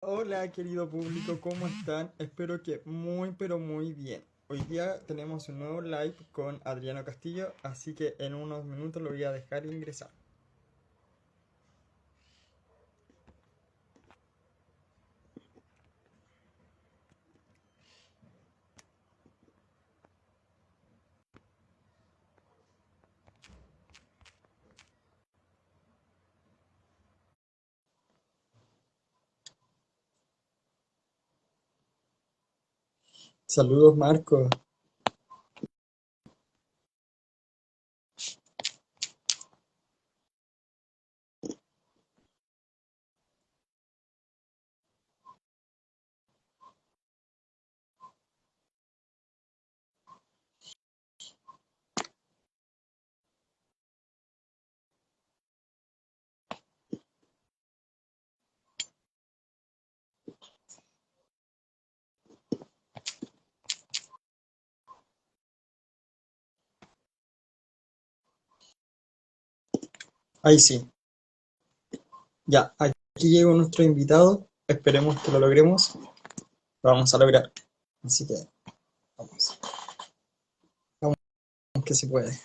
Hola querido público, ¿cómo están? Espero que muy pero muy bien. Hoy día tenemos un nuevo live con Adriano Castillo, así que en unos minutos lo voy a dejar ingresar. Saludos Marco. Ahí sí, ya, aquí llegó nuestro invitado, esperemos que lo logremos, lo vamos a lograr. Así que vamos, vamos que se puede.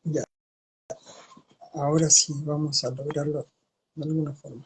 Ya, ahora sí vamos a lograrlo de alguna forma.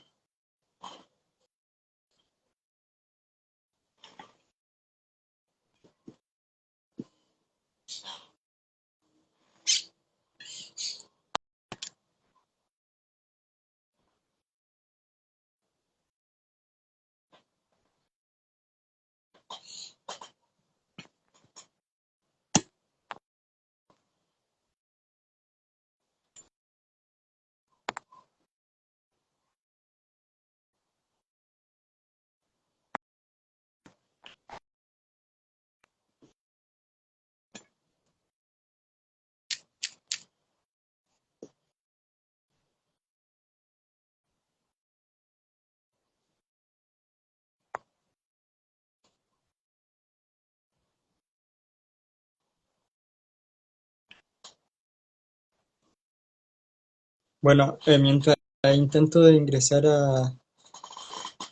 Bueno, mientras intento de ingresar a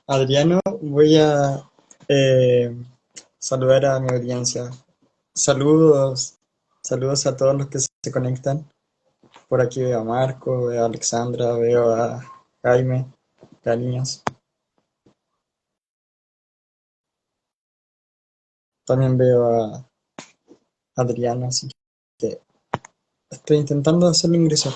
Adriano, voy a eh, saludar a mi audiencia. Saludos, saludos a todos los que se conectan. Por aquí veo a Marco, veo a Alexandra, veo a Jaime, cariños. También veo a Adriano, así que estoy intentando hacerlo ingresar.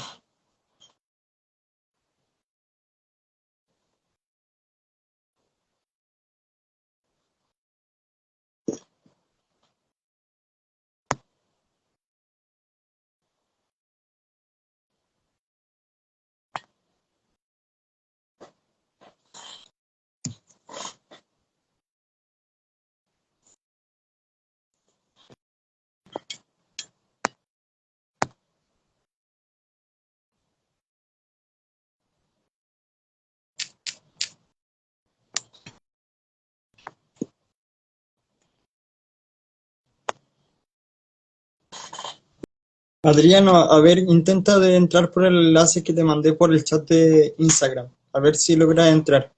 Adriano, a ver, intenta de entrar por el enlace que te mandé por el chat de Instagram. A ver si logras entrar.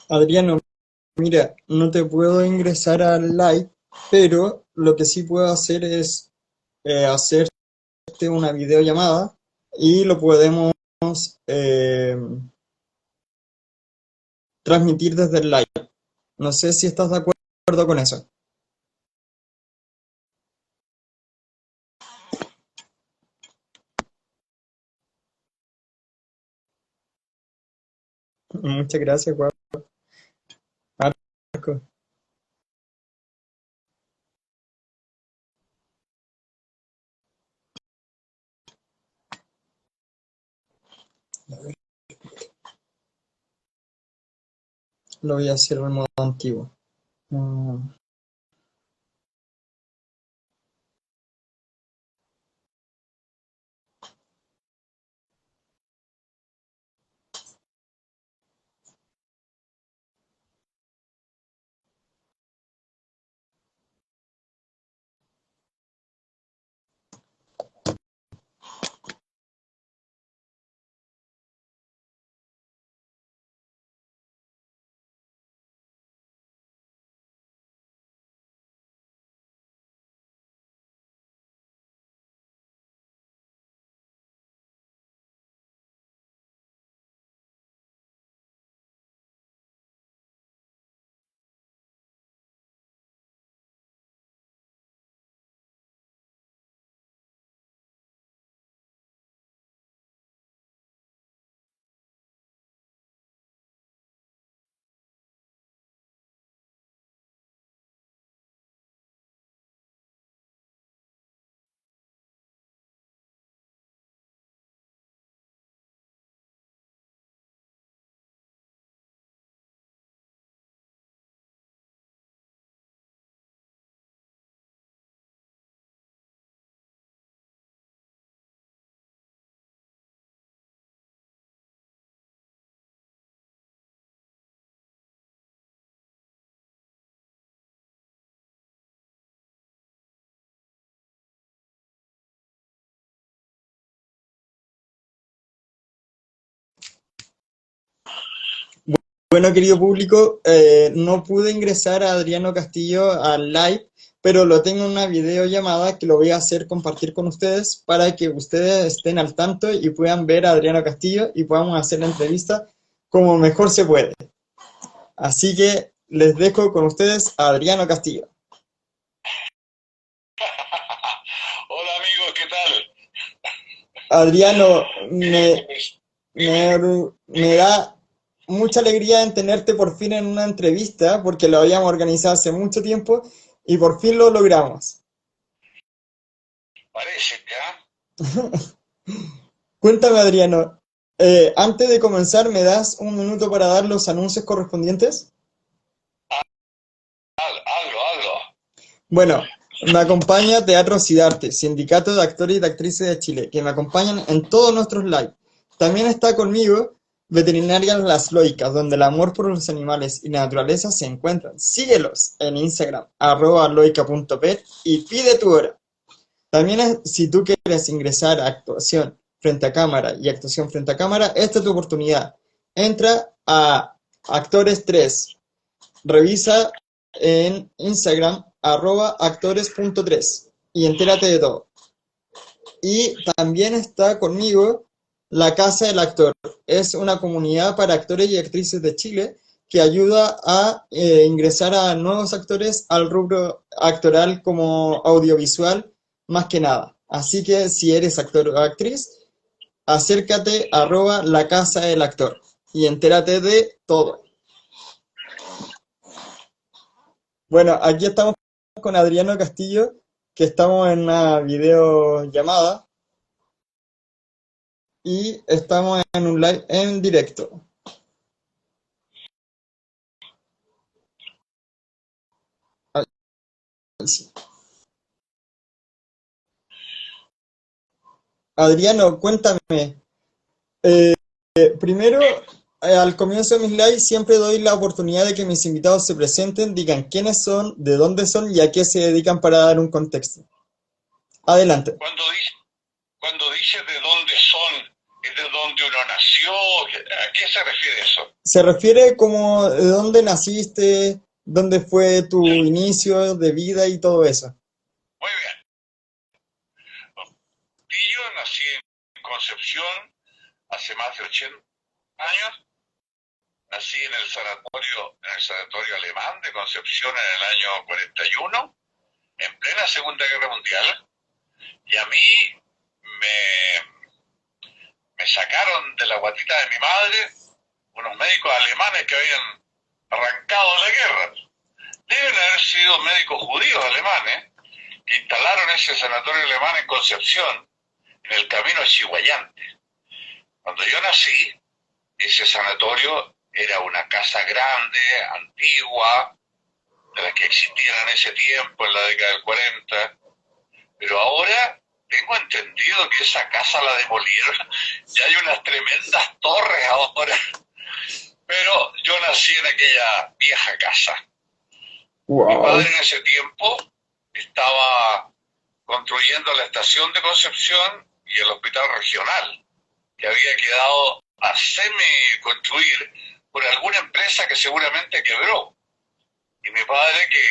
Adriano, mira, no te puedo ingresar al live, pero lo que sí puedo hacer es hacerte una videollamada y lo podemos eh, transmitir desde el live. No sé si estás de acuerdo con eso. Muchas gracias, Marco. Lo voy a hacer en modo antiguo. Mm, Bueno, querido público, no pude ingresar a Adriano Castillo al live, pero lo tengo en una videollamada que lo voy a hacer compartir con ustedes para que ustedes estén al tanto y puedan ver a Adriano Castillo y podamos hacer la entrevista como mejor se puede. Así que les dejo con ustedes a Adriano Castillo. Hola amigo, ¿qué tal? Adriano, Dime, me da mucha alegría en tenerte por fin en una entrevista, porque lo habíamos organizado hace mucho tiempo y por fin lo logramos. parece, ¿ya? Cuéntame, Adriano, antes de comenzar, ¿me das un minuto para dar los anuncios correspondientes? Hazlo. Bueno, me acompaña Teatro Cidarte, Sindicato de Actores y de Actrices de Chile, que me acompañan en todos nuestros live. También está conmigo Veterinarias Las Loicas, donde el amor por los animales y la naturaleza se encuentran. Síguelos en Instagram, @loica.pet y pide tu hora. También si tú quieres ingresar a actuación frente a cámara y actuación frente a cámara, esta es tu oportunidad. Entra a Actores 3, revisa en Instagram @actores.3 y entérate de todo. Y también está conmigo la Casa del Actor. Es una comunidad para actores y actrices de Chile que ayuda a ingresar a nuevos actores al rubro actoral como audiovisual, más que nada. Así que si eres actor o actriz, acércate la Casa del Actor y entérate de todo. Bueno, aquí estamos con Adriano Castillo, que estamos en una videollamada y estamos en un live en directo. Adriano, cuéntame. eh, Primero, al comienzo de mis lives siempre doy la oportunidad de que mis invitados se presenten, digan quiénes son, de dónde son y a qué se dedican para dar un contexto. Adelante. Cuando dices de dónde son, ¿Es de dónde uno nació? ¿A qué se refiere eso? Se refiere como de dónde naciste, dónde fue tu inicio de vida y todo eso. Muy bien. Y yo nací en Concepción hace más de 80 años. Nací en el sanatorio alemán de Concepción en el año 41, en plena Segunda Guerra Mundial. Y a mí me, me sacaron de la guatita de mi madre unos médicos alemanes que habían arrancado la guerra. Deben haber sido médicos judíos alemanes que instalaron ese sanatorio alemán en Concepción, en el camino Chihuayante. Cuando yo nací, ese sanatorio era una casa grande, antigua, de las que existían en ese tiempo, en la década del 40, pero ahora tengo entendido que esa casa la demolieron, ya hay unas tremendas torres ahora, pero yo nací en aquella vieja casa. Mi padre Wow. en ese tiempo estaba construyendo la estación de Concepción y el hospital regional, que había quedado a semi-construir por alguna empresa que seguramente quebró. Y mi padre, que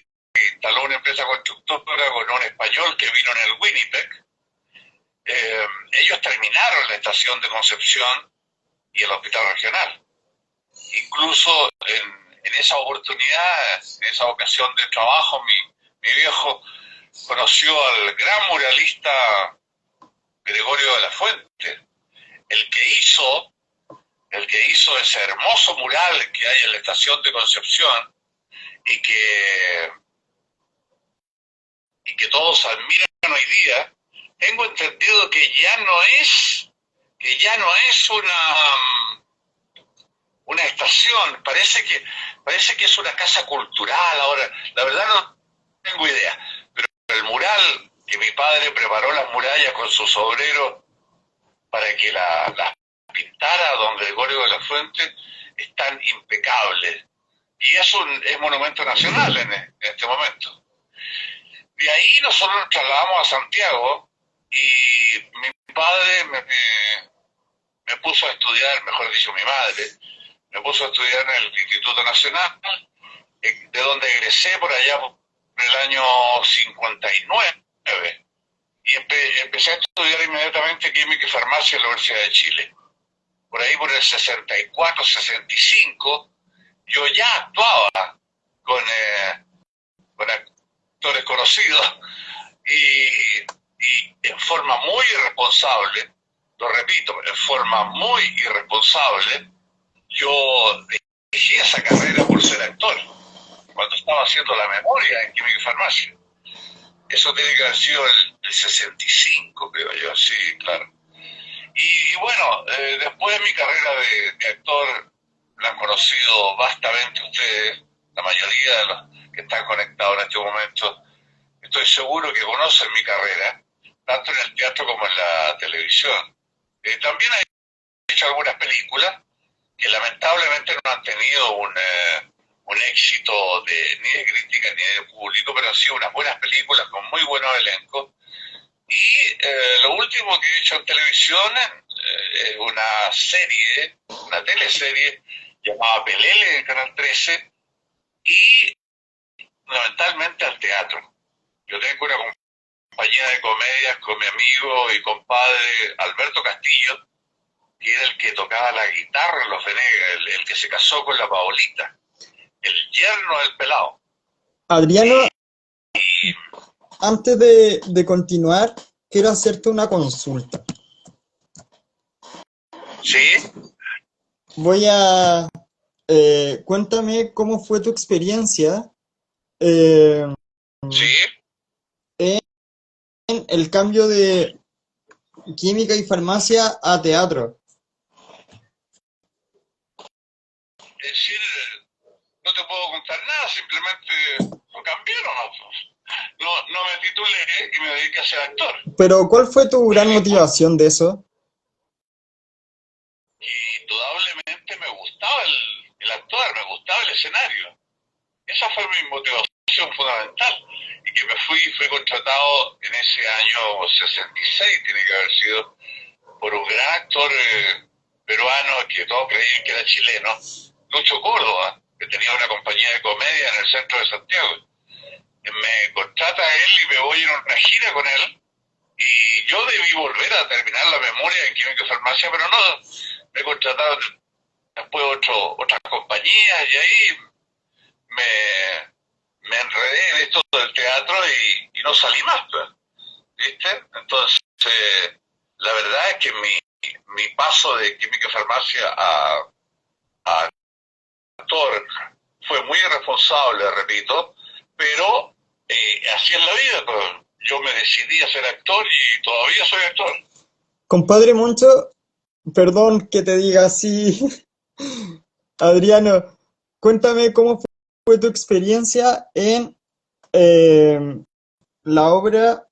instaló una empresa constructora con un español que vino en el Winnipeg, ellos terminaron la estación de Concepción y el hospital regional. Incluso en esa oportunidad, en esa ocasión de trabajo, mi viejo conoció al gran muralista Gregorio de la Fuente, el que hizo ese hermoso mural que hay en la estación de Concepción y que todos admiran hoy día. Tengo entendido que ya no es una estación, parece que es una casa cultural ahora. La verdad no tengo idea, pero el mural que mi padre preparó, las murallas con sus obreros para que las pintara don Gregorio de la Fuente, están impecables. Y es monumento nacional en este momento. De ahí nosotros nos trasladamos a Santiago y mi padre me puso a estudiar, mejor dicho mi madre, me puso a estudiar en el Instituto Nacional, de donde egresé por allá por el año 59. Y empecé a estudiar inmediatamente química y farmacia en la Universidad de Chile. Por ahí por el 64, 65, yo ya actuaba con, con actores conocidos y en forma muy irresponsable, lo repito, en forma muy irresponsable, yo dejé esa carrera por ser actor, cuando estaba haciendo la memoria en química y farmacia. Eso tiene que haber sido el 65, creo yo, sí, claro. Y bueno, después de mi carrera de actor, la han conocido vastamente ustedes, la mayoría de los que están conectados en este momento. Estoy seguro que conocen mi carrera, tanto en el teatro como en la televisión. También he hecho algunas películas que lamentablemente no han tenido un éxito ni de crítica ni de público, pero han sido unas buenas películas con muy buenos elencos. Y lo último que he hecho en televisión es una teleserie llamada Pelele en Canal 13 y fundamentalmente al teatro. Yo tengo una compañía de comedias con mi amigo y compadre Alberto Castillo, que era el que tocaba la guitarra en Los Venegas, el que se casó con la Paolita, el yerno del pelado. Adriano, antes de continuar, quiero hacerte una consulta. ¿Sí? Voy a... cuéntame cómo fue tu experiencia en ¿Sí? el cambio de química y farmacia a teatro. Es decir, no te puedo contar nada, simplemente lo cambiaron. No me titulé y me dediqué a ser actor. Pero ¿cuál fue tu gran motivación de eso? Y indudablemente me gustaba el actuar, me gustaba el escenario. Esa fue mi motivación fundamental. Y que fui contratado en ese año 66, tiene que haber sido, por un gran actor peruano que todos creían que era chileno, Lucho Córdoba, que tenía una compañía de comedia en el centro de Santiago. Me contrata a él y me voy en una gira con él, y yo debí volver a terminar la memoria en química y farmacia, pero no, me contrataron después otras compañías, y ahí me enredé en esto del teatro y no salí más, pues, ¿viste? Entonces, la verdad es que mi paso de química y farmacia a actor fue muy irresponsable, repito, pero así es la vida, pues. Yo me decidí a ser actor y todavía soy actor. Compadre Moncho, perdón que te diga así, Adriano, cuéntame cómo fue tu experiencia en eh, la obra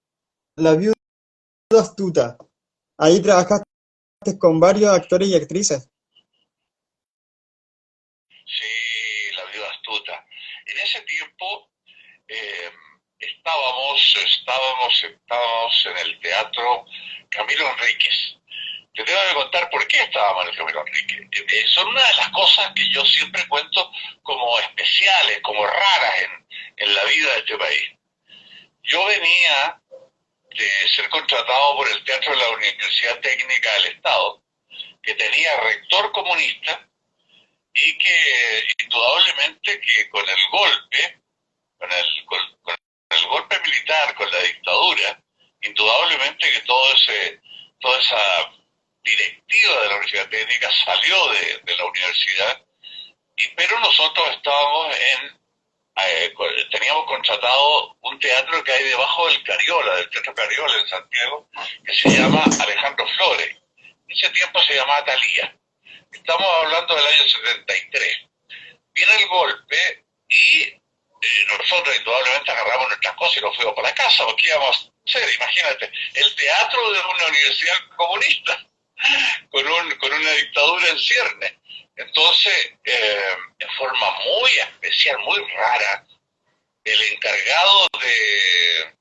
La viuda astuta. Ahí trabajaste con varios actores y actrices. Sí, la viuda astuta. En ese tiempo eh, estábamos en el teatro Camilo Enríquez. Te tengo que contar por qué estábamos en el Camilo Enríquez. Son una de las cosas que yo siempre cuento como especiales, como raras en la vida de este país. Yo venía de ser contratado por el Teatro de la Universidad Técnica del Estado, que tenía rector comunista, y que indudablemente que con el golpe, con el golpe militar, con la dictadura, indudablemente que toda esa directiva de la Universidad Técnica salió de la universidad, pero nosotros teníamos contratado un teatro que hay debajo del Cariola, del Teatro Cariola en Santiago, que se llama Alejandro Flores. En ese tiempo se llamaba Thalía. Estamos hablando del año 73. Viene el golpe y nosotros indudablemente agarramos nuestras cosas y nos fuimos para la casa, porque íbamos a hacer, imagínate, el teatro de una universidad comunista, con una dictadura en ciernes. Entonces, en forma muy especial, muy rara, el encargado de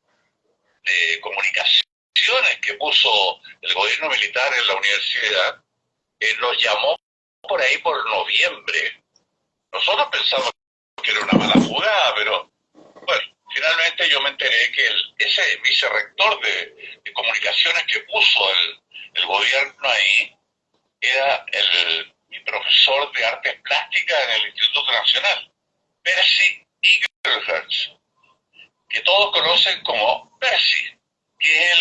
comunicaciones que puso el gobierno militar en la universidad, nos llamó por ahí por noviembre. Nosotros pensamos que era una mala jugada, pero bueno, finalmente yo me enteré que ese vicerrector de comunicaciones que puso el gobierno ahí era mi profesor de artes plásticas en el Instituto Nacional, Percy Eaglehertz, que todos conocen como Percy, que es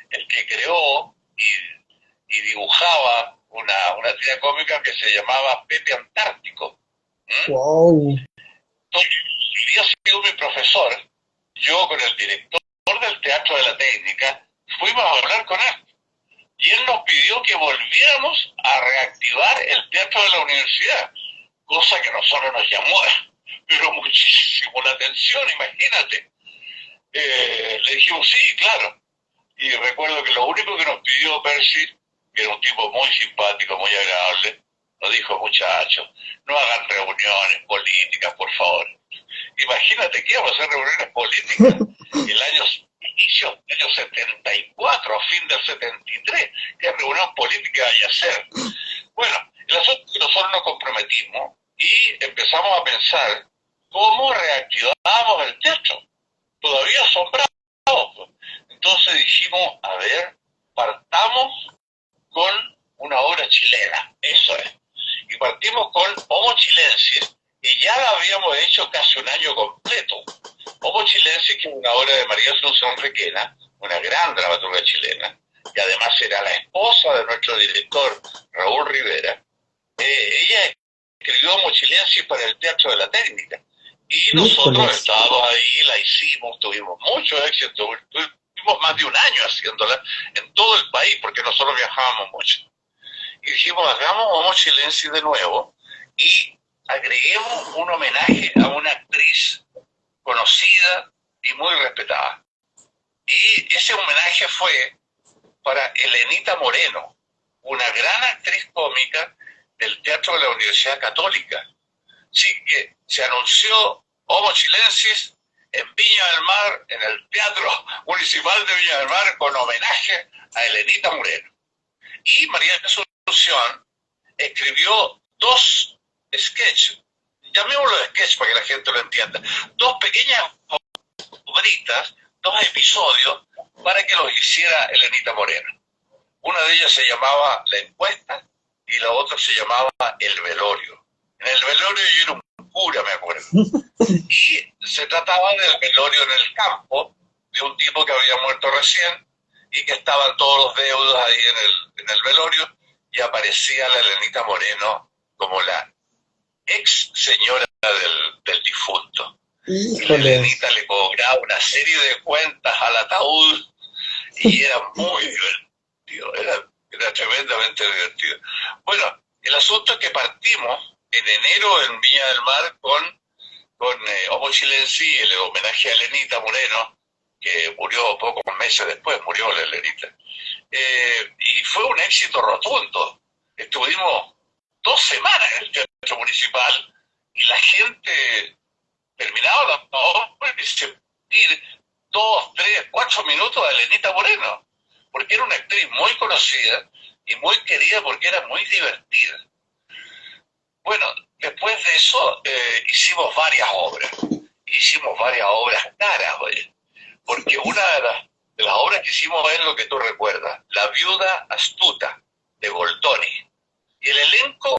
el que creó y dibujaba una tira cómica que se llamaba Pepe Antártico. Wow. Entonces, si había sido mi profesor, yo con el director del Teatro de la Técnica fuimos a hablar con él. Y él nos pidió que volviéramos a reactivar el teatro de la universidad, cosa que a nosotros nos llamó pero muchísimo la atención, imagínate. Le dijimos, sí, claro. Y recuerdo que lo único que nos pidió Percy, que era un tipo muy simpático, muy agradable, nos dijo, muchachos, no hagan reuniones políticas, por favor. Imagínate que íbamos a hacer reuniones políticas el año 74, fin del 73, ¿qué reunión política hay a hacer? Bueno, el asunto es que nosotros nos comprometimos y empezamos a pensar cómo reactivábamos el teatro, todavía asombrados. Entonces dijimos, a ver, partamos con una obra chilena, eso es. Y partimos con Homo Chilensis, y ya la habíamos hecho casi un año completo. Homo Chilensis, que es una obra de María Asunción Requena, una gran dramaturga chilena, y además era la esposa de nuestro director, Raúl Rivera. Ella escribió Homo Chilensis para el Teatro de la Técnica. Y nosotros estábamos ahí, la hicimos, tuvimos mucho éxito, tuvimos más de un año haciéndola en todo el país, porque nosotros viajábamos mucho. Y dijimos, hagamos Homo Chilensis de nuevo y agreguemos un homenaje a una actriz conocida y muy respetada. Y ese homenaje fue para Elenita Moreno, una gran actriz cómica del Teatro de la Universidad Católica. Así que se anunció Homo Chilensis en Viña del Mar, en el Teatro Municipal de Viña del Mar, con homenaje a Elenita Moreno. Y María Asunción escribió dos sketches, llamémoslo sketch para que la gente lo entienda, dos pequeñas obritas, dos episodios, para que los hiciera Elenita Moreno. Una de ellas se llamaba La Encuesta y la otra se llamaba El Velorio. En el velorio yo era un cura, me acuerdo. Y se trataba del velorio en el campo, de un tipo que había muerto recién y que estaban todos los deudos ahí en el velorio, y aparecía la Elenita Moreno como la ex señora del difunto. Híjole. Y la Elenita le cobraba una serie de cuentas al ataúd y era muy divertido, era tremendamente divertido. Bueno, el asunto es que partimos en enero en Viña del Mar con Homo Chilensis, el homenaje a Elenita Moreno, que murió pocos meses después, murió la Elenita. Y fue un éxito rotundo. Estuvimos 2 semanas en el Teatro Municipal y la gente terminaba la obra y se ir 2, 3, 4 minutos a Elenita Moreno, porque era una actriz muy conocida y muy querida porque era muy divertida. Bueno, después de eso hicimos varias obras caras, oye, porque una de las obras que hicimos es lo que tú recuerdas, La Viuda Astuta, de Goldoni. Y el elenco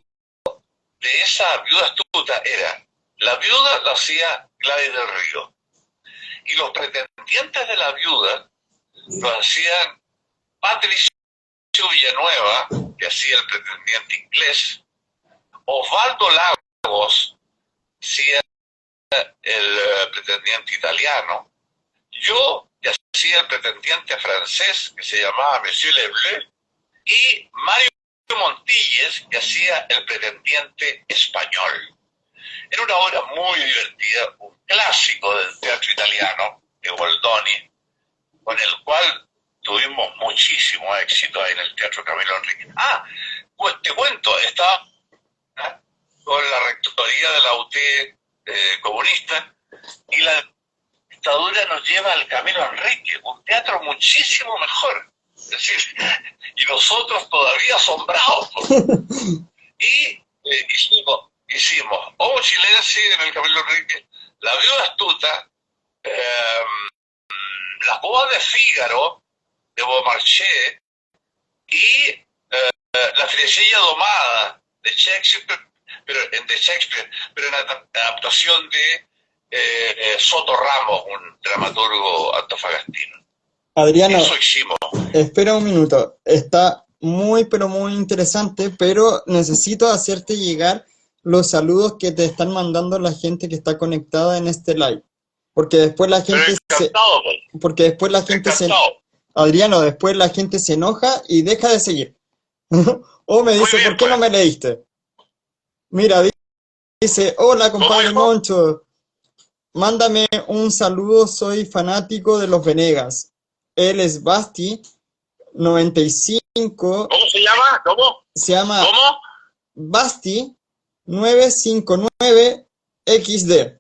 de esa Viuda Astuta era, la viuda la hacía Gladys del Río, y los pretendientes de la viuda lo hacían Patricio Villanueva, que hacía el pretendiente inglés, Osvaldo Lagos hacía el pretendiente italiano, yo que hacía el pretendiente francés, que se llamaba Monsieur Lebleu, y Mario Montilles, que hacía el pretendiente español. Era una obra muy divertida, un clásico del teatro italiano, de Goldoni, con el cual tuvimos muchísimo éxito ahí en el Teatro Camilo Enrique. Pues te cuento, estaba con la rectoría de la UT comunista, y la dictadura nos lleva al Camilo Enrique, un teatro muchísimo mejor. Es decir, y nosotros todavía asombrados. Y hicimos Homo Chilensis en el Camilo Enrique, La Viuda Astuta, Las Bodas de Fígaro, de Beaumarchais, y La Friecilla Domada, de Shakespeare, pero en adaptación de Soto Ramos, un dramaturgo antofagastino. Adriano, Eso hicimos. espera un minuto. Está muy, pero muy interesante, pero necesito hacerte llegar los saludos que te están mandando la gente que está conectada en este live. Porque después la gente porque después la gente Adriano, después la gente se enoja y deja de seguir. O me dice, ¿por qué no me leíste? Mira, dice, hola compadre Moncho, mándame un saludo, soy fanático de los Venegas. Él es Basti, 95. ¿Cómo se llama? Se llama Basti 959 XD.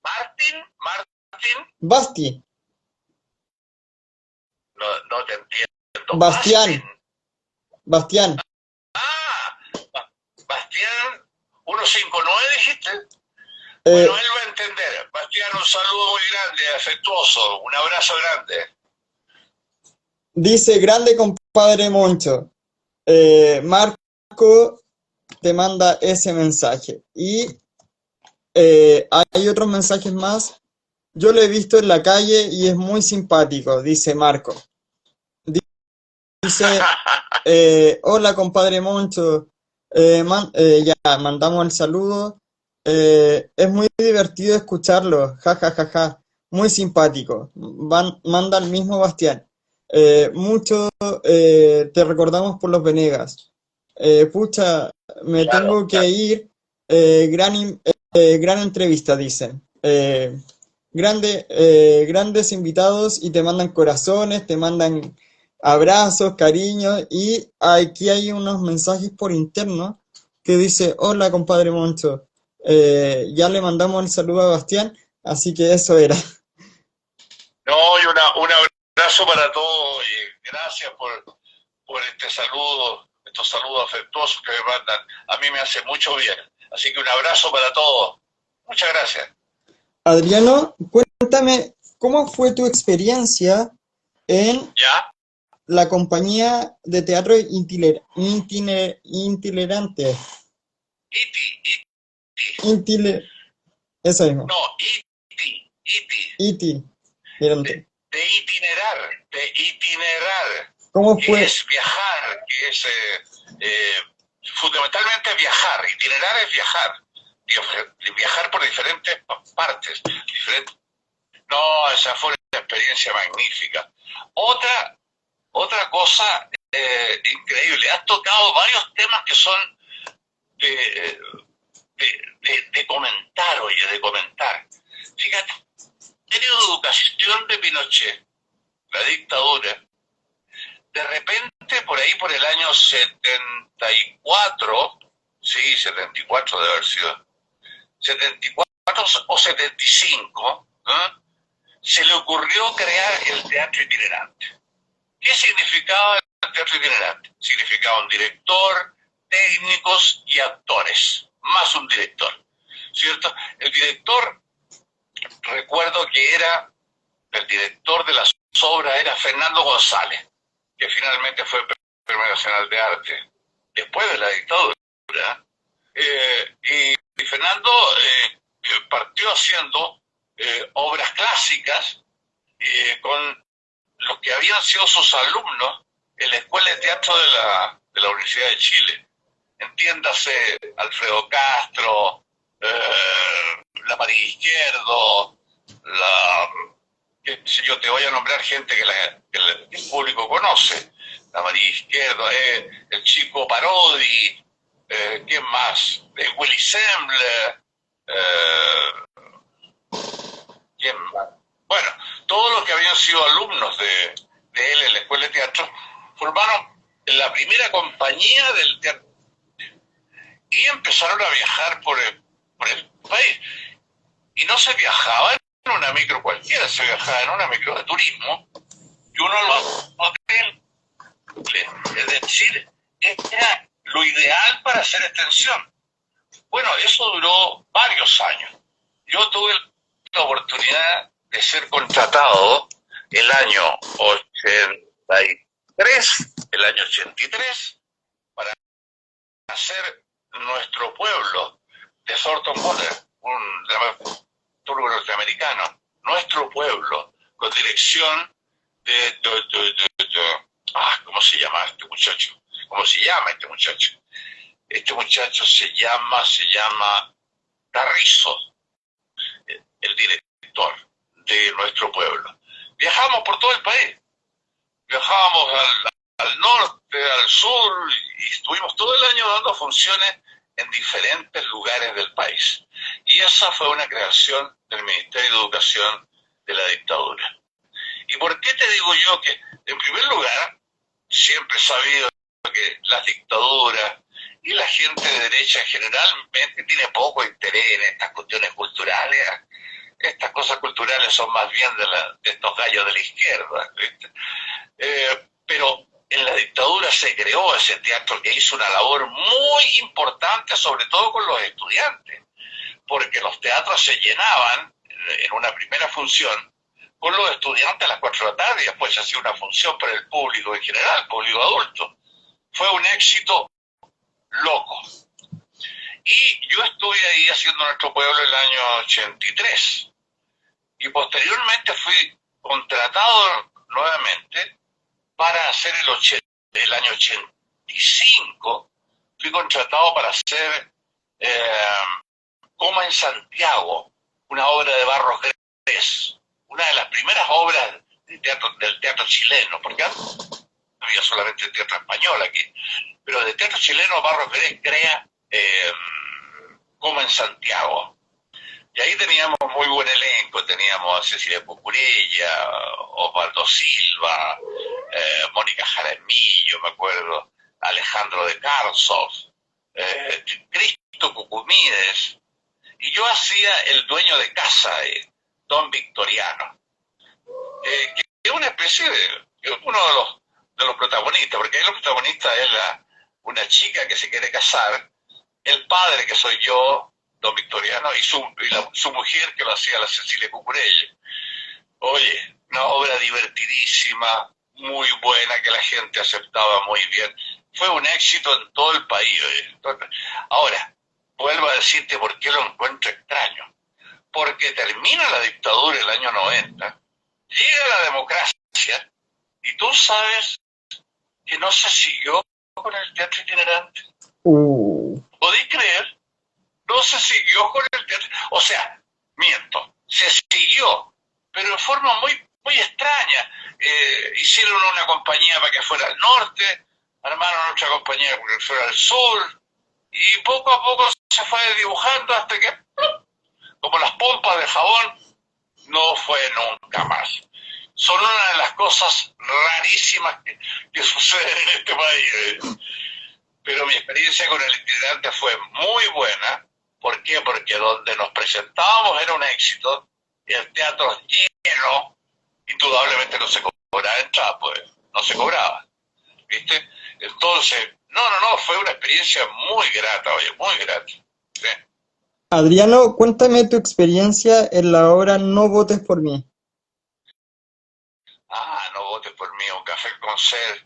¿Martín? Basti. No te entiendo. Bastián. Bastián 159 dijiste. Bueno, él va a entender. Bastián, un saludo muy grande, afectuoso, un abrazo grande. Dice, grande compadre Moncho. Marco te manda ese mensaje. Y hay otros mensajes más. Yo lo he visto en la calle y es muy simpático, dice Marco. Dice, hola compadre Moncho. Ya, mandamos el saludo. Es muy divertido escucharlo, ja. Muy simpático. Manda el mismo Bastián. Mucho te recordamos por los Venegas. Pucha, me tengo que ir. Gran entrevista, dicen. Grandes invitados y te mandan corazones, te mandan abrazos, cariños, y aquí hay unos mensajes por interno que dice, hola compadre Moncho, ya le mandamos el saludo a Bastián, así que eso era. No, y un abrazo para todos, y gracias por este saludo, estos saludos afectuosos que me mandan. A mí me hace mucho bien. Así que un abrazo para todos. Muchas gracias. Adriano, cuéntame, ¿cómo fue tu experiencia en ¿Ya? la compañía de teatro itinerante? Iti, iti. Intile, eso mismo, No, iti, iti. itinerante. De itinerar, ¿Cómo que fue? es viajar, que es fundamentalmente viajar. Itinerar es viajar, viajar por diferentes partes. No, esa fue una experiencia magnífica. Otra cosa increíble, has tocado varios temas que son de, de comentar, oye, de comentar. Fíjate, Ministerio de Educación de Pinochet, la dictadura, de repente por ahí por el año 74, sí, 74 debe haber sido, 74 o 75, ¿eh? Se le ocurrió crear el teatro itinerante. ¿Qué significaba el teatro itinerante? Significaba un director, técnicos y actores, más un director, ¿cierto? El director, recuerdo que el director de las obras era Fernando González, que finalmente fue Premio Nacional de Arte, después de la dictadura. Y Fernando partió haciendo obras clásicas con los que habían sido sus alumnos en la Escuela de Teatro de la Universidad de Chile. Entiéndase, Alfredo Castro, la María Izquierdo, que si yo te voy a nombrar gente que el público conoce, la María Izquierdo, el Chico Parodi, ¿quién más? Willy Sembler, ¿quién más? Bueno, todos los que habían sido alumnos de él en la Escuela de Teatro formaron la primera compañía del teatro y empezaron a viajar por el país. Y no se viajaba en una micro cualquiera, se viajaba en una micro de turismo y uno los hoteles, es decir, era lo ideal para hacer extensión. Bueno, eso duró varios años. Yo tuve la oportunidad de ser contratado el año 83, para hacer Nuestro Pueblo de Thornton Water, un dramaturgo norteamericano. Nuestro Pueblo, con dirección ¿cómo se llama este muchacho? ¿Cómo se llama este muchacho? Este muchacho se llama Carrizo, el director de Nuestro Pueblo. Viajamos por todo el país. Viajábamos al norte, al sur, y estuvimos todo el año dando funciones en diferentes lugares del país. Y esa fue una creación del Ministerio de Educación de la dictadura. ¿Y por qué te digo yo que, en primer lugar, siempre he sabido que las dictaduras y la gente de derecha generalmente tiene poco interés en estas cuestiones culturales? Estas cosas culturales son más bien de estos gallos de la izquierda, ¿viste? Pero en la dictadura se creó ese teatro que hizo una labor muy importante, sobre todo con los estudiantes, porque los teatros se llenaban en una primera función con los estudiantes a las 4 de la tarde y después se hacía una función para el público en general, público adulto. Fue un éxito loco. Y yo estuve ahí haciendo Nuestro Pueblo el año 83 y posteriormente fui contratado nuevamente para hacer el año 85, fui contratado para hacer Coma en Santiago, una obra de Barros Grés, una de las primeras obras del teatro chileno, porque antes había solamente el teatro español aquí, pero del teatro chileno Barros Grés crea Coma en Santiago. Y ahí teníamos muy buen elenco, teníamos a Cecilia Cucurella, Osvaldo Silva, Mónica Jaramillo, me acuerdo, Alejandro de Karsov, Cristo Cucumides, y yo hacía el dueño de casa, Don Victoriano, que es una especie de uno de los protagonistas, porque ahí los protagonistas es una chica que se quiere casar, el padre, que soy yo, don Victoriano, y su mujer, que lo hacía la Cecilia Cucurella. Oye, una obra divertidísima, muy buena, que la gente aceptaba muy bien. Fue un éxito en todo el país. Ahora, vuelvo a decirte por qué lo encuentro extraño. Porque termina la dictadura el año 90, llega la democracia, y tú sabes que no se siguió con el teatro itinerante. ¿Podéis creer? No se siguió con el teatro. O sea, miento, se siguió, pero de forma muy, muy extraña. Hicieron una compañía para que fuera al norte, armaron otra compañía para que fuera al sur, y poco a poco se fue dibujando hasta que, como las pompas de jabón, no fue nunca más. Son una de las cosas rarísimas que suceden en este país. Pero mi experiencia con el itinerante fue muy buena. ¿Por qué? Porque donde nos presentábamos era un éxito, el teatro lleno, indudablemente no se cobraba entrada, pues, no se cobraba, ¿viste? Entonces, no, fue una experiencia muy grata, oye, muy grata. ¿Sí? Adriano, cuéntame tu experiencia en la obra No votes por mí. No votes por mí, un café con sed,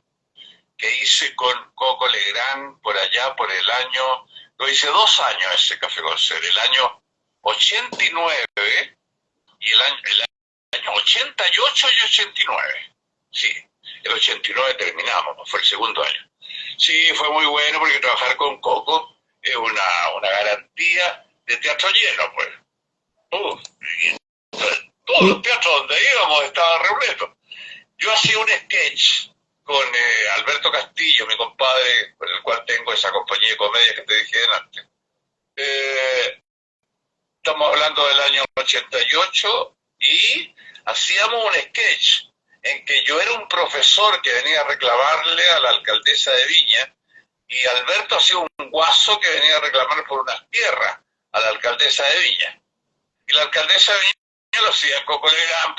que hice con Coco Legrand por allá por el año, lo hice 2 años ese café con sed, el año 89 y el año 88 y 89. Sí, el 89 terminamos, fue el segundo año. Sí, fue muy bueno porque trabajar con Coco es una garantía de teatro lleno, pues. Todos los teatros donde íbamos estaban repletos. Yo hacía un sketch con Alberto Castillo, mi compadre, con el cual tengo esa compañía de comedia que te dije delante. Estamos hablando del año 88 y hacíamos un sketch en que yo era un profesor que venía a reclamarle a la alcaldesa de Viña y Alberto hacía un guaso que venía a reclamar por unas tierras a la alcaldesa de Viña. Y la alcaldesa de Viña lo hacía Coco Legrand,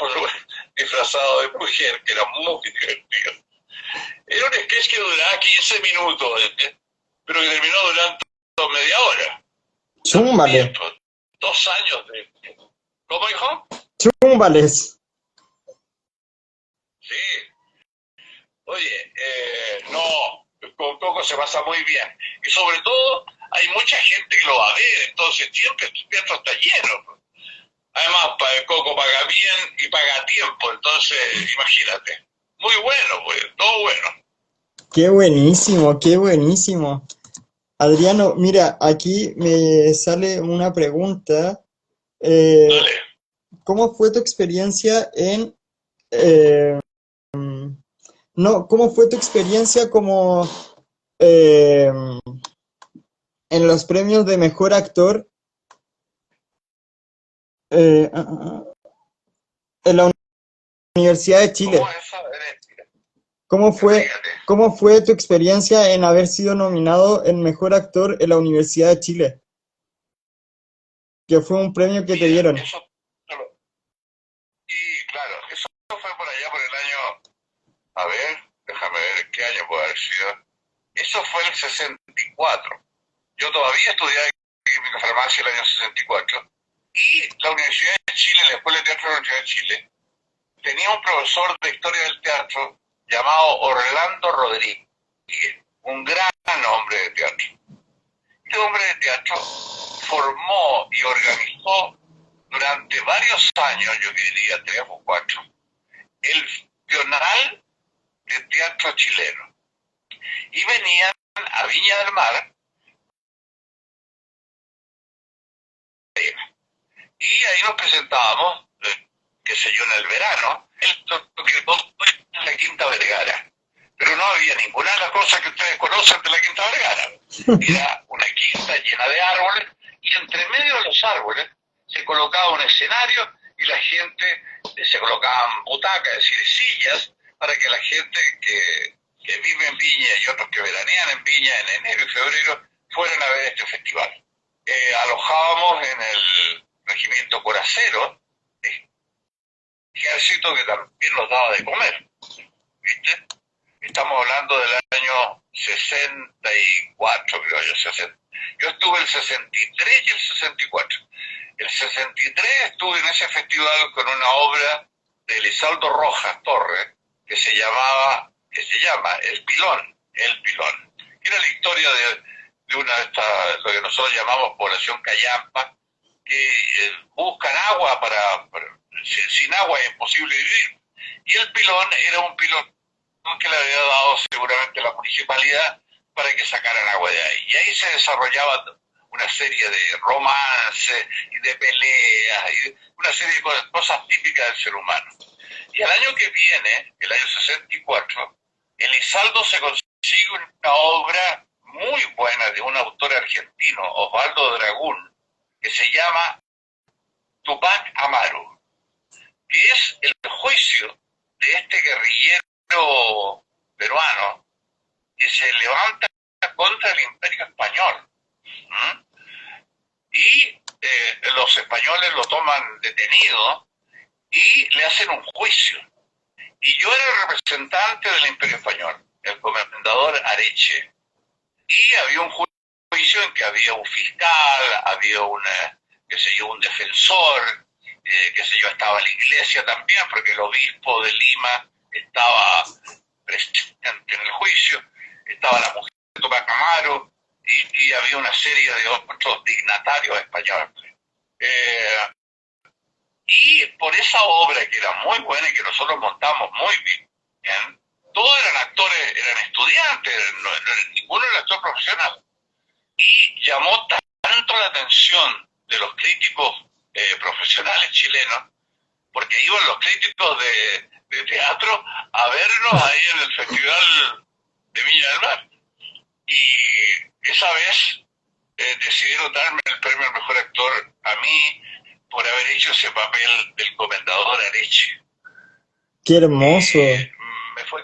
disfrazado de mujer, que era muy divertido. Era un sketch que duraba 15 minutos, pero que terminó durando media hora. Chúmbale. 2 años de... ¿Cómo, hijo? Chúmbales. Sí. Oye, no, con Coco se pasa muy bien. Y sobre todo, hay mucha gente que lo va a ver, entonces siempre el teatro está lleno. Además, Coco paga bien y paga a tiempo, entonces, imagínate. Muy bueno, pues, todo bueno. Qué buenísimo, qué buenísimo. Adriano, mira, aquí me sale una pregunta. Dale. ¿Cómo fue tu experiencia cómo fue tu experiencia como en los premios de mejor actor en la Universidad de Chile? ¿Cómo es eso? Fíjate. ¿Cómo fue tu experiencia en haber sido nominado en mejor actor en la Universidad de Chile? Que fue un premio que te dieron. Y claro, eso fue por allá por el año, a ver, déjame ver qué año puede haber sido. Eso fue el 64. Yo todavía estudiaba química farmacia el año 64 y la Universidad de Chile, la Escuela de Teatro de la Universidad de Chile, tenía un profesor de historia del teatro llamado Orlando Rodríguez, un gran hombre de teatro. Este hombre de teatro formó y organizó durante varios años, yo diría 3 o 4, el Nacional de Teatro Chileno. Y venían a Viña del Mar, y ahí nos presentábamos, qué sé yo, en el verano, en la Quinta Vergara. Pero no había ninguna de las cosas que ustedes conocen de la Quinta Vergara. Era una quinta llena de árboles, y entre medio de los árboles se colocaba un escenario y la gente, se colocaban butacas, es decir, sillas, para que la gente que vive en Viña y otros que veranean en Viña en enero y febrero fueran a ver este festival. Alojábamos en el regimiento Coracero, ejército que también nos daba de comer, ¿viste? Estamos hablando del año 64, creo yo. Yo estuve el 63 y el 64. El 63 estuve en ese festival con una obra de Elizaldo Rojas Torres que se llama El Pilón, que era la historia de una de estas, lo que nosotros llamamos población callampa, que buscan agua sin agua es imposible vivir. Y el pilón era un pilón que le había dado seguramente la municipalidad para que sacaran agua de ahí. Y ahí se desarrollaba una serie de romances y de peleas y una serie de cosas típicas del ser humano. Y el año que viene, el año 64, Elizaldo se consigue una obra muy buena de un autor argentino, Osvaldo Dragún, que se llama Tupac Amaru, que es el juicio de este guerrillero peruano que se levanta contra el Imperio Español. Y los españoles lo toman detenido y le hacen un juicio. Y yo era el representante del Imperio Español, el comendador Areche. Y había un juicio en que había un fiscal, había un defensor, estaba la iglesia también, porque el obispo de Lima estaba presente en el juicio, estaba la mujer de Tupac Amaru y había una serie de otros dignatarios españoles. Y por esa obra que era muy buena y que nosotros montamos muy bien, todos eran actores, eran estudiantes, ninguno era actor profesional. Y llamó tanto la atención de los críticos profesionales chilenos, porque iban los críticos de teatro a vernos ahí en el Festival de Viña del Mar. Y esa vez decidieron darme el premio al mejor actor a mí por haber hecho ese papel del comendador Areche. ¡Qué hermoso! Me fue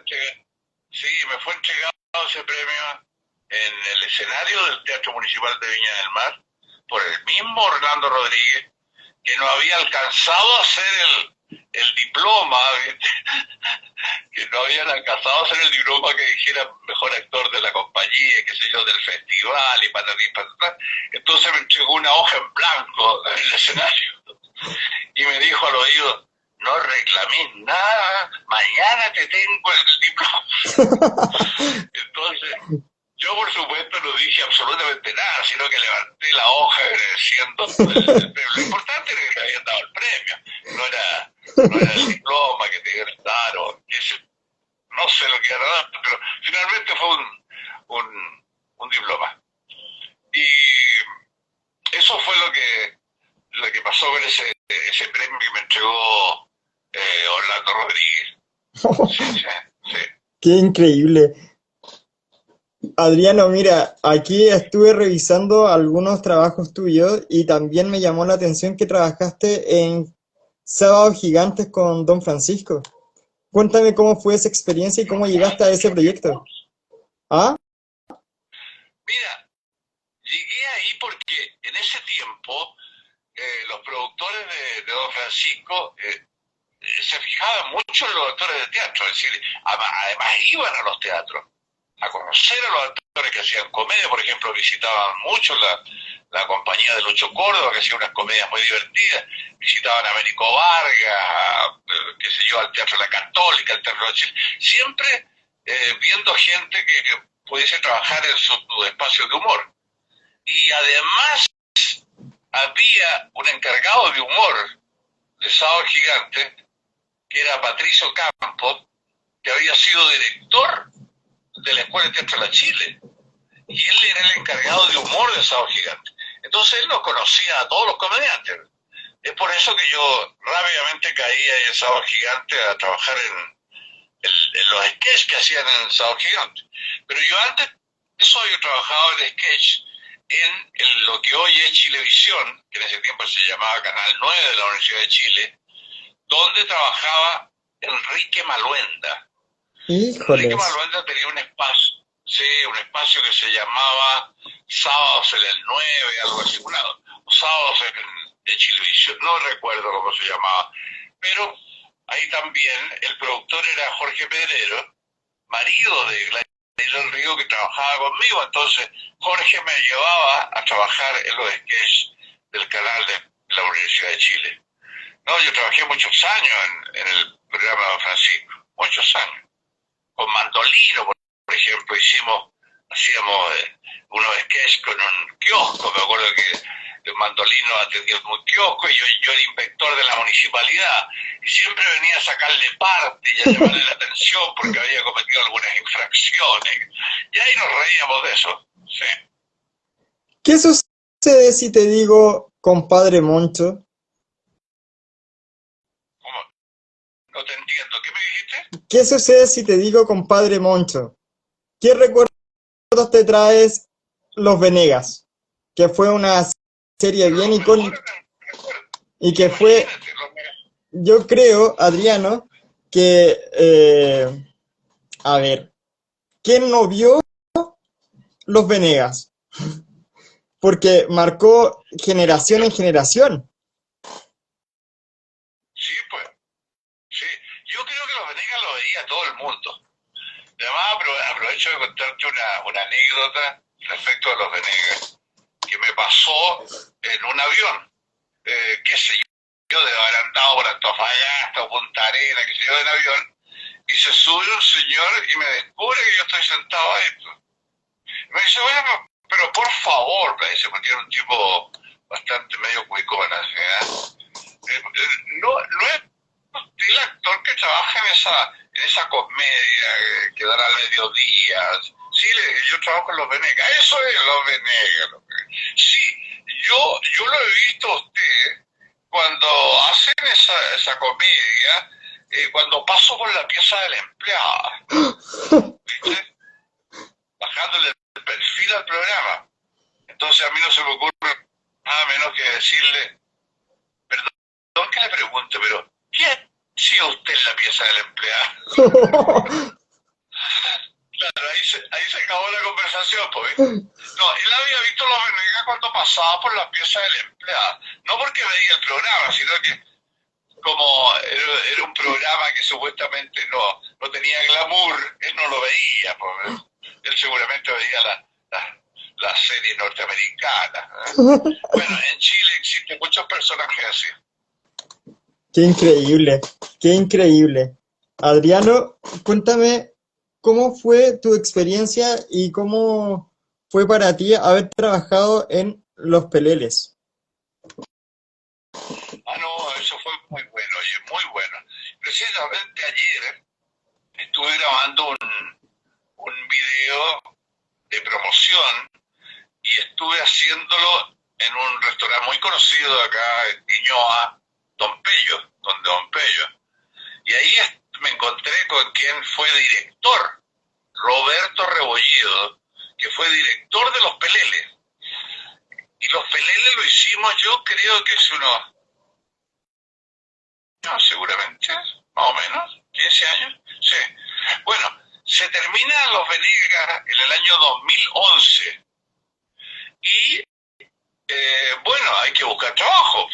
entregado ese premio en el escenario del Teatro Municipal de Viña del Mar por el mismo Orlando Rodríguez, que no había alcanzado a hacer el diploma, que no habían alcanzado a hacer el diploma que dijera mejor actor de la compañía, qué sé yo, del festival y patatín, patatán. Entonces me entregó una hoja en blanco en el escenario y me dijo al oído: no reclamé nada, mañana te tengo el diploma. Entonces, yo por supuesto no dije absolutamente nada, sino que levanté la hoja agradeciendo el premio. Lo importante era que te habían dado el premio, no era el diploma que te iban a dar, no sé lo que era, pero finalmente fue un diploma. Y eso fue lo que pasó con ese premio que me entregó Orlando Rodríguez. Sí. ¡Qué increíble! Adriano, mira, aquí estuve revisando algunos trabajos tuyos y también me llamó la atención que trabajaste en Sábados Gigantes con Don Francisco. Cuéntame cómo fue esa experiencia y cómo llegaste a ese proyecto. ¿Ah? Mira, llegué ahí porque en ese tiempo los productores de Don Francisco se fijaban mucho en los actores de teatro, es decir, además iban a los teatros a conocer a los actores que hacían comedia. Por ejemplo, visitaban mucho la compañía de Lucho Córdoba, que hacía unas comedias muy divertidas, visitaban a Américo Vargas, qué sé yo, al Teatro de la Católica, al Teatro de Chile, siempre viendo gente que pudiese trabajar en su espacio de humor. Y además había un encargado de humor de Sábado Gigante, que era Patricio Campos, que había sido director de la Escuela de Teatro de la Chile, y él era el encargado de humor de Sábado Gigante. Entonces él nos conocía a todos los comediantes. Es por eso que yo rápidamente caí en Sábado Gigante a trabajar en los sketches que hacían en Sábado Gigante. Pero yo antes de eso había trabajado en sketch en lo que hoy es Chilevisión, que en ese tiempo se llamaba Canal 9 de la Universidad de Chile, donde trabajaba Enrique Maluenda. Enrique Híjoles. Maluenda tenía un espacio que se llamaba Sábados en el 9, algo así, o Sábados en Chilevisión, no recuerdo cómo se llamaba, pero ahí también el productor era Jorge Pedrero, marido de Gladys del Río, que trabajaba conmigo. Entonces Jorge me llevaba a trabajar en los sketches del canal de la Universidad de Chile. No, yo trabajé muchos años en el programa de Don Francisco, muchos años. Con Mandolino, por ejemplo, hacíamos unos sketches con un kiosco. Me acuerdo que el Mandolino atendió un kiosco y yo era inspector de la municipalidad y siempre venía a sacarle parte y a llamarle la atención porque había cometido algunas infracciones. Y ahí nos reíamos de eso, sí. ¿Qué sucede si te digo compadre Moncho? ¿Cómo? No te entiendo. ¿Qué me dijiste? ¿Qué sucede si te digo compadre Moncho? ¿Qué recuerdos te traes Los Venegas? Que fue una serie bien icónica y que fue, yo creo, Adriano, que, a ver, ¿quién no vio Los Venegas? Porque marcó generación en generación. Sí, pues. Sí. Yo creo que Los Venegas lo veía todo el mundo. Además, aprovecho de contarte una anécdota respecto a Los Venegas, que me pasó en un avión, qué sé yo, de haber andado por Antofagasta o Punta Arenas, que se yo, en avión, y se sube un señor y me descubre que yo estoy sentado ahí. Me dice, bueno, pero por favor, me dice, porque era un tipo bastante medio cuicón, no es el actor que trabaja en esa comedia que dará al mediodía. Sí, yo trabajo en Los Venegas. Eso es Los Venegas. Sí, yo lo he visto a usted cuando hacen esa comedia, cuando paso por la pieza de la empleada, ¿viste? Bajándole el perfil al programa. Entonces a mí no se me ocurre nada menos que decirle, perdón que le pregunte, pero ¿qué hacía usted en la pieza de la empleada? Claro, ahí se acabó la conversación, pues. No, él había visto Los Venegas cuando pasaba por la pieza de la empleada. No porque veía el programa, sino que como era un programa que supuestamente no tenía glamour, él no lo veía, pues. Él seguramente veía la serie norteamericana. Bueno, en Chile existen muchos personajes así. Qué increíble, qué increíble. Adriano, cuéntame cómo fue tu experiencia y cómo fue para ti haber trabajado en Los Peleles. No, eso fue muy bueno, oye, muy bueno. Precisamente ayer estuve grabando un video de promoción y estuve haciéndolo en un restaurante muy conocido de acá en Ñuñoa, donde Don Pello. Y ahí me encontré con quien fue director, Roberto Rebolledo, que fue director de Los Peleles. Y Los Peleles lo hicimos, yo creo que es seguramente, más o menos, 15 años. Sí. Bueno, se termina Los Venegas en el año 2011. Y bueno, hay que buscar trabajo.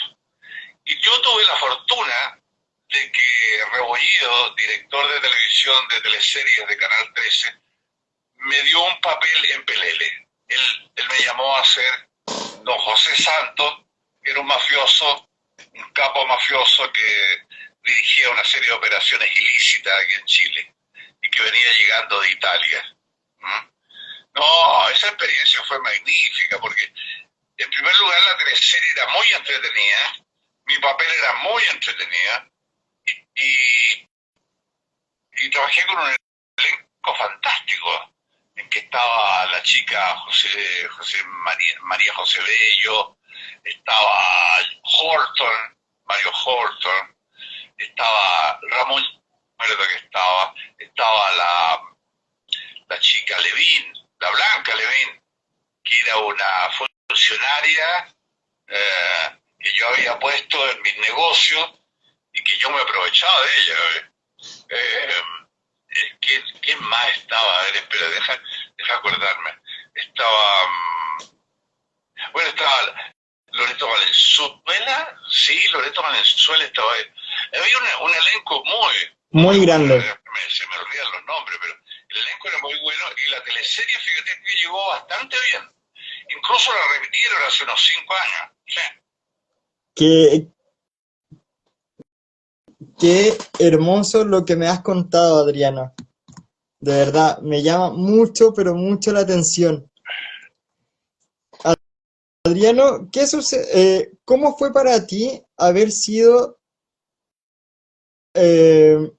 Y yo tuve la fortuna de que Rebolledo, director de televisión de teleseries de Canal 13, me dio un papel en Pelele. Él me llamó a ser Don José Santos, que era un mafioso, un capo mafioso que dirigía una serie de operaciones ilícitas aquí en Chile y que venía llegando de Italia. No, esa experiencia fue magnífica porque, en primer lugar, la teleserie era muy entretenida, mi papel era muy entretenido y trabajé con un elenco fantástico en que estaba la chica María José Bello, estaba Mario Horton, estaba Ramón, estaba la chica Levín, la Blanca Levín, que era una funcionaria que yo había puesto en mis negocios y que yo me aprovechaba de ella. ¿Quién más estaba? A ver, espera, deja acordarme. Estaba Loreto Valenzuela, sí, Loreto Valenzuela estaba ahí. Había un elenco muy Muy grande. Se me olvidan los nombres, pero el era muy bueno y la teleserie, fíjate que llegó bastante bien. Incluso la repitieron hace unos 5 años. Sí. Qué, qué hermoso lo que me has contado, Adriano. De verdad, me llama mucho, pero mucho la atención. Adriano, ¿cómo fue para ti haber sido, eh,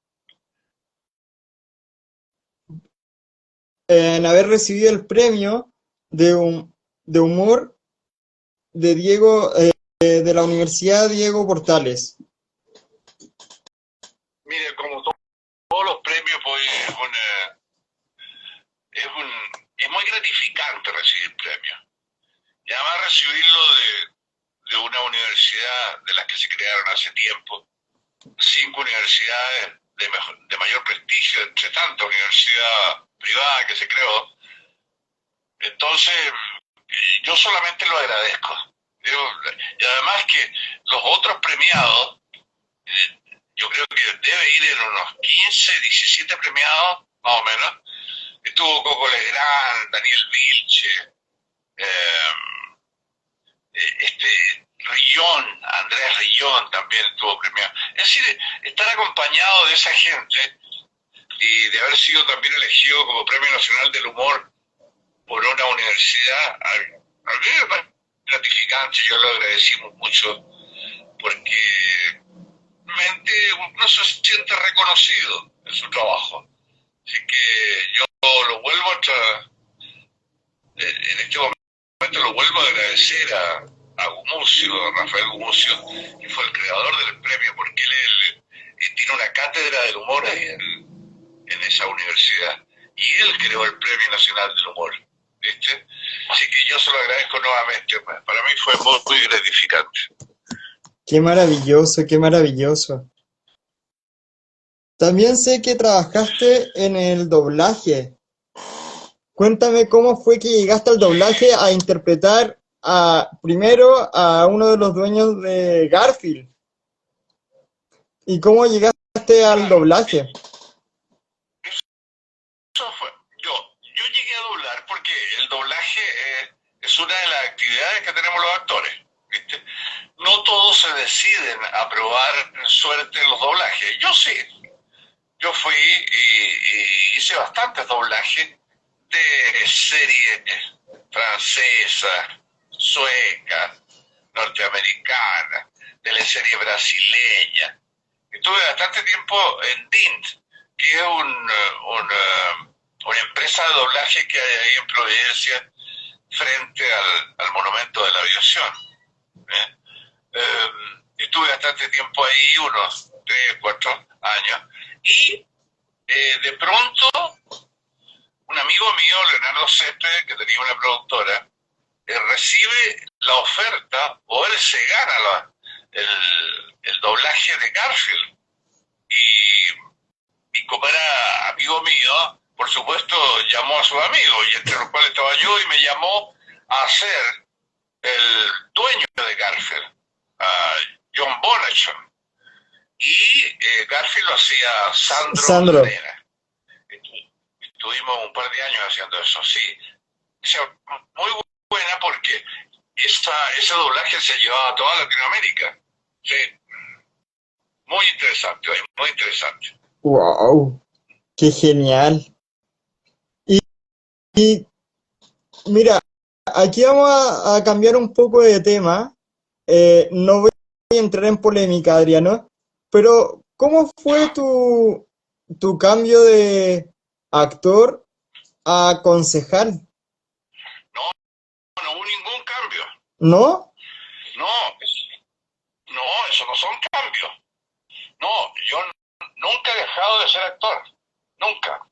en haber recibido el premio de humor de de la Universidad Diego Portales? Mire, como todos los premios, pues es muy gratificante recibir premios. Y además recibirlo de una universidad de las que se crearon hace tiempo, 5 universidades de mayor prestigio, entre tanta universidad privada que se creó. Entonces, yo solamente lo agradezco. Y además que los otros premiados, yo creo que debe ir en unos 15, 17 premiados, más o menos. Estuvo Coco Legrand, Daniel Vilche, eh, Rillón, Andrés Rillón también estuvo premiado. Es decir, estar acompañado de esa gente y de haber sido también elegido como Premio Nacional del Humor por una universidad, a mí me parece gratificante, yo lo agradecimos mucho, porque realmente uno se siente reconocido en su trabajo. Así que yo lo vuelvo en este momento lo vuelvo a agradecer a Gumucio, a Rafael Gumucio, que fue el creador del premio, porque él tiene una cátedra del humor ahí en esa universidad. Y él creó el Premio Nacional del Humor. ¿Viste? Así que yo se lo agradezco nuevamente. Para mí fue muy, muy gratificante. Qué maravilloso, qué maravilloso. También sé que trabajaste en el doblaje. Cuéntame cómo fue que llegaste al doblaje a interpretar primero a uno de los dueños de Garfield. ¿Y cómo llegaste al Claro, doblaje? eso fue. Yo llegué a doblar porque el doblaje es una de las actividades que tenemos los actores. ¿Viste? No todos se deciden a probar suerte en los doblajes. Yo sí. Yo fui y hice bastantes doblajes de series francesas, suecas, norteamericanas, de la serie brasileña. Estuve bastante tiempo en DINT, que es una empresa de doblaje que hay ahí en Providencia frente al Monumento de la Aviación. ¿Eh? Estuve bastante tiempo ahí, unos 3, 4 años, y de pronto un amigo mío, Leonardo Céspedes, que tenía una productora, recibe la oferta, o él se gana el doblaje de Garfield. Y como era amigo mío, por supuesto llamó a sus amigos, y entre los cuales estaba yo, y me llamó a ser el dueño de Garfield, a John Bonachon. Y Garfield lo hacía Sandro Sandro. Cadena. Estuvimos un par de años haciendo eso, sí. O sea, muy buena porque ese doblaje se llevaba a toda Latinoamérica. Sí, muy interesante, muy interesante. ¡Wow! ¡Qué genial! Y, y mira, aquí vamos a cambiar un poco de tema. No voy a entrar en polémica, Adriano, pero ¿cómo fue tu cambio de actor a concejal? No, no hubo ningún cambio. ¿No? No, no, eso no son cambios. No, yo nunca he dejado de ser actor. Nunca.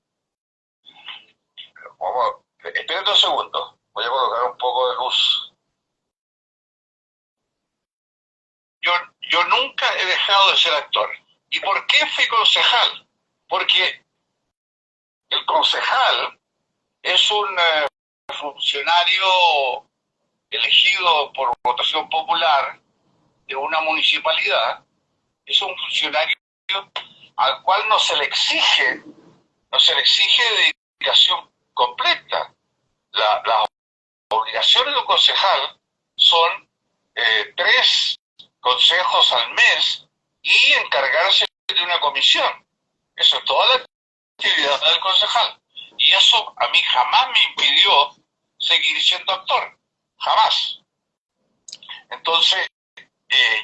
Espérate un segundo. Voy a colocar un poco de luz. Yo nunca he dejado de ser actor. ¿Y por qué fui concejal? Porque el concejal es un funcionario elegido por votación popular de una municipalidad. Es un funcionario al cual no se le exige explicación completa. Las obligaciones de un concejal son 3 consejos al mes y encargarse de una comisión. Eso es toda la actividad del concejal. Y eso a mí jamás me impidió seguir siendo actor. Jamás. Entonces,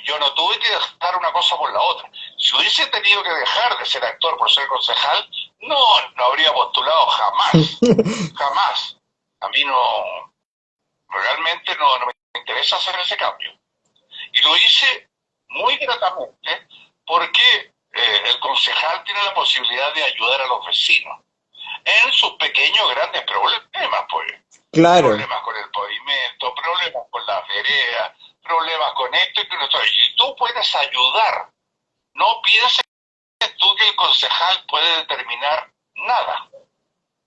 yo no tuve que dejar una cosa por la otra. Si hubiese tenido que dejar de ser actor por ser concejal, no habría postulado jamás. Jamás. A mí realmente no me interesa hacer ese cambio. Y lo hice muy gratamente porque el concejal tiene la posibilidad de ayudar a los vecinos en sus pequeños grandes problemas, pues. Claro. Problemas con el pavimento, problemas con las veredas, problemas con esto y con esto. Y tú puedes ayudar. No pienses tú que el concejal puede determinar nada.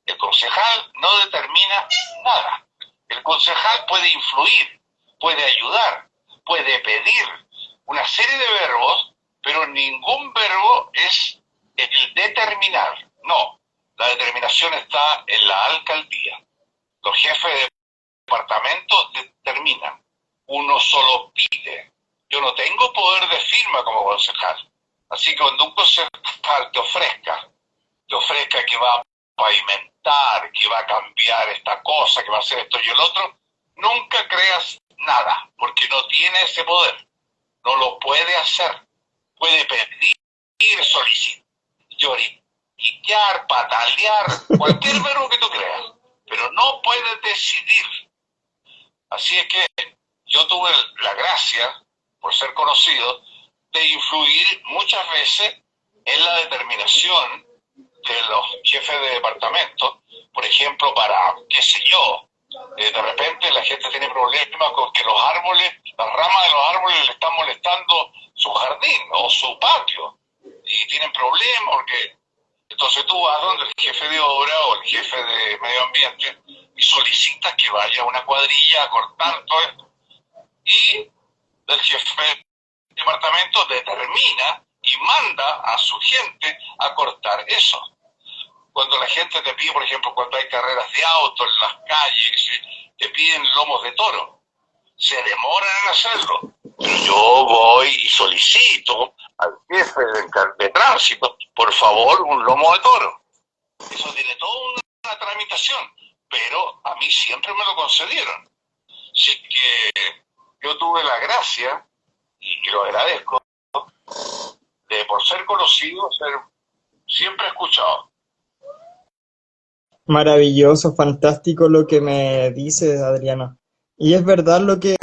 El concejal no determina nada. El concejal puede influir, puede ayudar, puede pedir una serie de verbos, pero ningún verbo es el determinar. No, la determinación está en la alcaldía. Los jefes de departamento determinan. Uno solo pide. Yo no tengo poder de firma como concejal. Así que cuando un concejal te ofrezca que va a pavimentar, que va a cambiar esta cosa, que va a hacer esto y el otro, nunca creas nada, porque no tiene ese poder. No lo puede hacer. Puede pedir, solicitar, lloriquear, patalear, cualquier verbo que tú creas, pero no puede decidir. Así es que yo tuve la gracia, por ser conocido, de influir muchas veces en la determinación de los jefes de departamento, por ejemplo, para, qué sé yo, de repente la gente tiene problemas con que los árboles, las ramas de los árboles le están molestando su jardín o su patio, y tienen problemas porque... Entonces tú vas donde el jefe de obra o el jefe de medio ambiente y solicitas que vaya a una cuadrilla a cortar todo esto. Y el jefe de departamento determina y manda a su gente a cortar eso. Cuando la gente te pide, por ejemplo, cuando hay carreras de autos en las calles, te piden lomos de toro. Se demoran en hacerlo. Pero yo voy y solicito al jefe de tránsito, por favor, un lomo de toro. Eso tiene toda una tramitación, pero a mí siempre me lo concedieron. Así que yo tuve la gracia, y lo agradezco, de por ser conocido, ser siempre escuchado. Maravilloso, fantástico lo que me dices, Adriano. Y es verdad lo que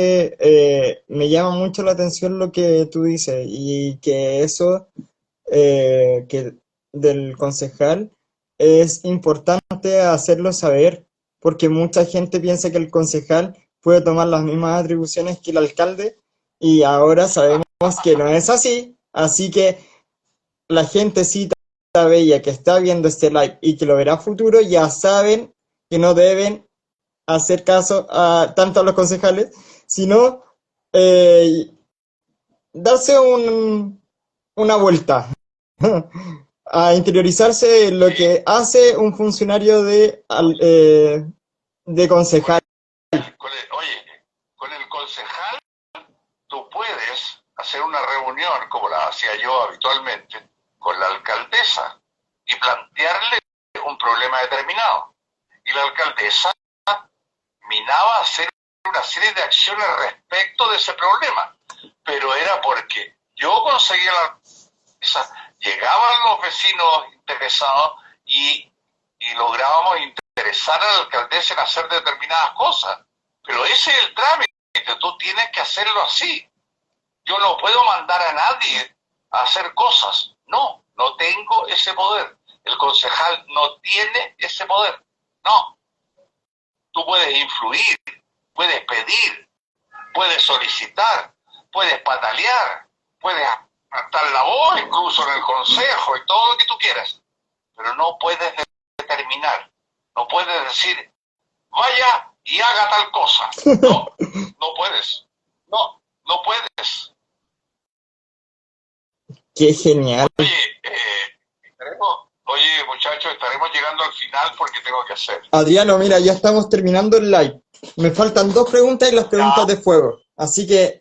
me llama mucho la atención lo que tú dices y que eso que del concejal es importante hacerlo saber porque mucha gente piensa que el concejal puede tomar las mismas atribuciones que el alcalde y ahora sabemos que no es así. Así que la gentecita bella que está viendo este live y que lo verá a futuro ya saben que no deben hacer caso a tanto a los concejales, sino darse una vuelta a interiorizarse en lo que hace un funcionario de concejal. Oye, con el concejal tú puedes hacer una reunión, como la hacía yo habitualmente, con la alcaldesa y plantearle un problema determinado. Y la alcaldesa minaba hacer una serie de acciones respecto de ese problema, pero era porque yo conseguía llegaban los vecinos interesados y lográbamos interesar a la alcaldesa en hacer determinadas cosas. Pero ese es el trámite, tú tienes que hacerlo así. Yo no puedo mandar a nadie a hacer cosas. No tengo ese poder. El concejal no tiene ese poder. No. Tú puedes influir, puedes pedir, puedes solicitar, puedes patalear, puedes levantar la voz incluso en el consejo y todo lo que tú quieras. Pero no puedes determinar. No puedes decir, vaya y haga tal cosa. No puedes. No puedes. Qué genial. Oye, muchachos, muchachos, estaremos llegando al final porque tengo que hacer. Adriano, mira, ya estamos terminando el live. Me faltan dos preguntas y las preguntas Ya, de fuego. Así que